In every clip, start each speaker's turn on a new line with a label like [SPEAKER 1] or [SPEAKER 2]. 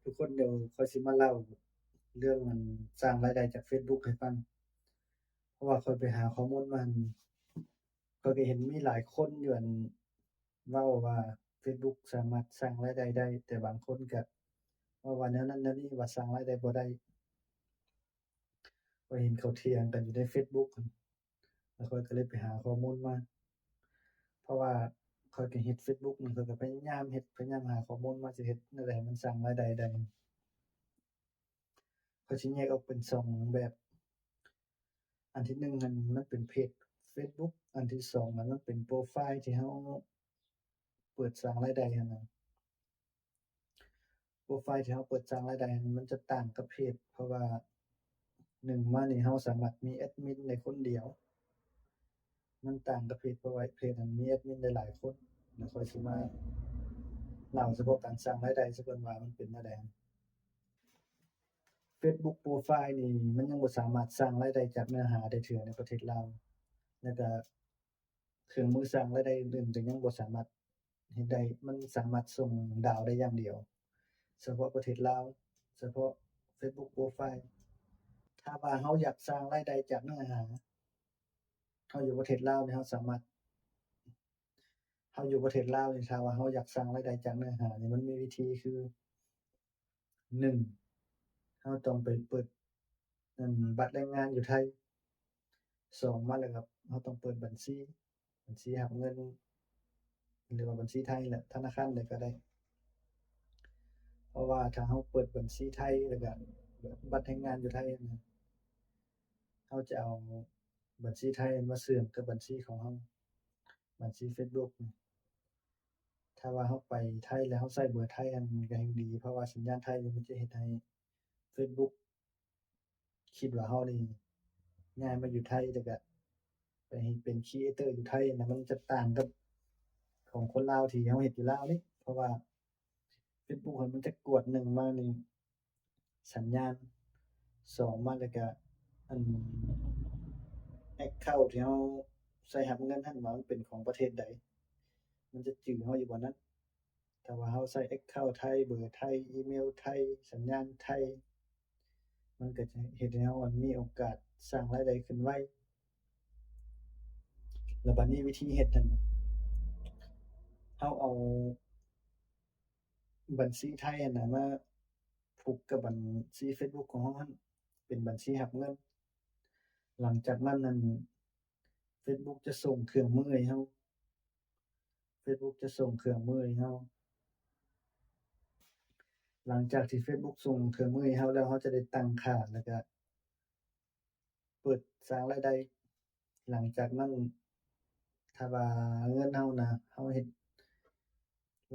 [SPEAKER 1] ทุกคนเดี๋ยวข้อยสิมาเล่าเรื่องสร้างรายได้จากเฟซบุ๊กให้ฟังเพราะว่าข้อยไปหาข้อมูลมาข้อยก็เห็นมีหลายคนอยู่เว้าว่าเฟซบุ๊กสามารถสร้างรายได้ได้แต่บางคนก็ว่าแนวนั้นแนวนี้ว่าสร้างรายได้บ่ได้ข้อยเห็นเขาเถียงกันอยู่ในเฟซบุ๊กแล้วข้อยก็เลยไปหาข้อมูลมาเพราะว่าข้อยก็เฮ็ดเฟซบุ๊กนี่ข้อยก็พยายามเฮ็ดพยายามหาข้อมูลมาสิเฮ็ดแนวใดให้มันสร้างรายได้ได้ข้อยสิแยกออกเป็น2แบบอันที่1มันเป็นเพจเฟซบุ๊กอันที่2มันเป็นโพรไฟล์ที่เราเปิดสร้างรายได้หั้นน่ะโพรไฟล์ที่เราเปิดสร้างรายได้มันจะต่างกับเพจเพราะว่า1มานี่เราสามารถมีแอดมินได้คนเดียวมันต่างกับเพจเพราะว่าเพจนั้นมีแอดมินได้หลายคนเดี๋ยวข้อยสิมาเล่าเฉพาะการสร้างรายได้ซะก่อนว่ามันเป็นแนวใด Facebook โพรไฟล์นี่มันยังบ่สามารถสร้างรายได้จากเนื้อหาได้เทื่อในประเทศลาวแล้วก็เครื่องมือสร้างรายได้อื่นๆก็ยังบ่สามารถเฮ็ดได้มันสามารถส่งดาวได้อย่างเดียวเฉพาะประเทศลาวเฉพาะ Facebook โพรไฟล์ถ้าว่าเราอยากสร้างรายได้จากเนื้อหาเราอยู่ประเทศลาวนี่เราสามารถเราอยู่ประเทศลาวนี่ถ้าว่าเราอยากสร้างรายได้จากเนื้อหานี่มันมีวิธีคือ1เราต้องไปเปิดบัตรแรงงานอยู่ไทย 2มาแล้วครับเราต้องเปิดบัญชีรับเงินหรือว่าบัญชีไทยแหละธนาคารใดก็ได้เพราะว่าถ้าเราเปิดบัญชีไทยแล้วก็บัตรแรงงานอยู่ไทยนั่นน่ะเราจะเอาบัญชีไทยมาเชื่อมกับบัญชีของเราบัญชีเฟซบุ๊กนี่ถ้าว่าเราไปไทยแล้วเราใช้เบอร์ไทยอันก็แฮ่งดีเพราะว่าสัญญาณไทยนี่มันจะเฮ็ดให้เฟซบุ๊กคิดว่าเรานี่ย้ายมาอยู่ไทยแล้วก็ไปเป็นครีเอเตอร์อยู่ไทยน่ะมันจะต่างกับของคนลาวที่เราเฮ็ดอยู่ลาวเดะเพราะว่า Facebook อะมันจะกวด1มานี่สัญญาณ2มาแล้วก็อันแอ็กเคานต์ที่เราใช้รับเงินนั้นว่ามันเป็นของประเทศใดมันจะจื้อเราอยู่บ่นั้นถ้าว่าเราใช้แอ็กเคานต์ไทยเบอร์ไทยอีเมลไทยสัญญาณไทยมันก็จะเฮ็ดให้เรามีโอกาสสร้างรายได้ขึ้นไวแล้วบัดนี้วิธีเฮ็ดนั้นเราเอาบัญชีไทยอันน่ะมาผูกกับบัญชีเฟซบุ๊กของเรานั้นเป็นบัญชีรับเงิน หลังจากนั้นนั่นเฟซบุ๊กจะส่งเครื่องมือให้เราเฟซบุ๊กจะส่งเครื่องมือให้เราหลังจากที่เฟซบุ๊กส่งเครื่องมือให้เราแล้วเราจะได้ตั้งค่าแล้วก็เปิดสร้างรายได้หลังจากนั้นถ้าว่าเงินเราน่ะเราเฮ็ด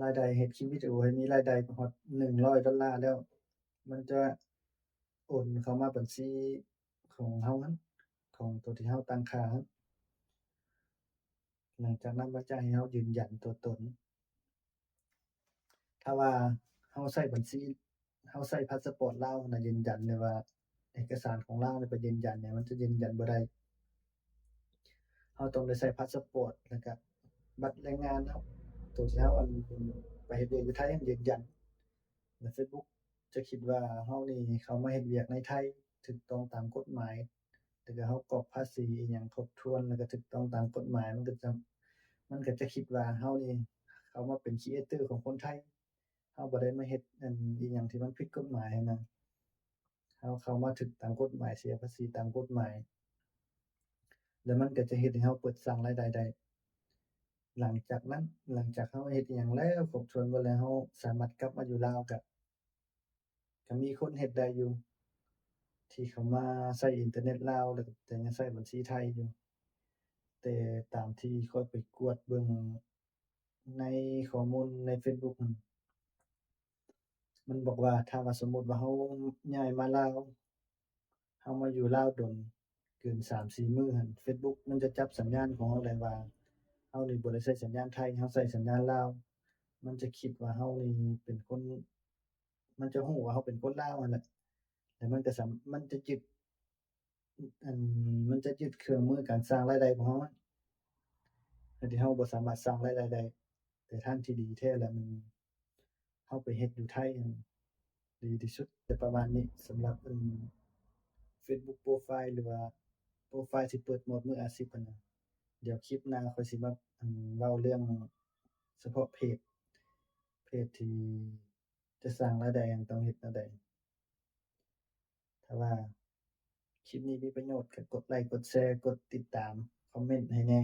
[SPEAKER 1] รายได้เฮ็ดคลิปวิดีโอให้มีรายได้ฮอด$100แล้วมันจะโอนเข้ามาบัญชีของเรานั้นของตัวที่เราตั้งค่านั้นหลังจากนั้นมันจะให้เรายืนยันตัวตน ถ้าว่าเราใช้บัญชีเราใช้พาสปอร์ตลาวน่ะยืนยันได้ว่าเอกสารของลาวนี่ไปยืนยันเนี่ยมันจะยืนยันบ่ได้เราต้องได้ใช้พาสปอร์ตแล้วก็บัตรแรงงานเราตัวที่เราไปเฮ็ดเวียกอยู่ไทยยืนยันแล้วเฟซบุ๊กจะคิดว่าเรานี่เข้ามาเฮ็ดเวียกในไทยถูกต้องตามกฎหมายแล้วก็เรากรอกภาษีอิหยังครบถ้วนแล้วก็ถูกต้องตามกฎหมายมันก็จะคิดว่าเรานี่เข้ามาเป็นครีเอเตอร์ของคนไทย เราบ่ได้มาเฮ็ดอิหยังที่มันผิดกฎหมายหั้นนะเราเข้ามาถูกตามกฎหมายเสียภาษีตามกฎหมายแล้วมันก็จะเฮ็ดให้เราเปิดสร้างรายได้ได้หลังจากนั้นหลังจากเราเฮ็ดอิหยังแล้วครบถ้วนเบิดแล้วเราสามารถกลับมาอยู่ลาวก็มีคนเฮ็ดได้อยู่ที่เขามาใช้อินเทอร์เน็ตลาวแล้วก็แต่ยังใช้บัญชีไทยอยู่แต่ตามที่ข้อยไปกวดเบิ่งในข้อมูลในเฟซบุ๊กนั่นมันบอกว่าถ้าว่าสมมุติว่าเราย้ายมาลาว เรามาอยู่ลาวดนเกิน3-4มื้อหั้นเฟซบุ๊กมันจะจับสัญญาณของเราได้ว่าเรานี่บ่ได้ใช้สัญญาณไทยเราใช้สัญญาณลาวมันจะคิดว่าเรานี่เป็นคนมันจะรู้ว่าเราเป็นคนลาวนั่นแหละแล้วมันจะยึดอันมันจะยึดเครื่องมือการสร้างรายได้ของเราอะโดยที่เราบ่สามารถสร้างรายได้ได้แต่ทางที่ดีแท้แล้วเราไปเฮ็ดอยู่ไทยนั่น ดีที่สุดจะประมาณนี้สำหรับFacebook โพรไฟล์หรือว่าโพรไฟล์ที่เปิดโหมดมืออาชีพอะนะเดี๋ยวคลิปหน้าข้อยสิมาเว้าเรื่องเฉพาะเพจที่จะสร้างรายได้นั้นต้องเฮ็ดแนวใดถ้าว่าคลิปนี้มีประโยชน์ก็กดไลก์กดแชร์กดติดตามคอมเมนต์ให้แหน่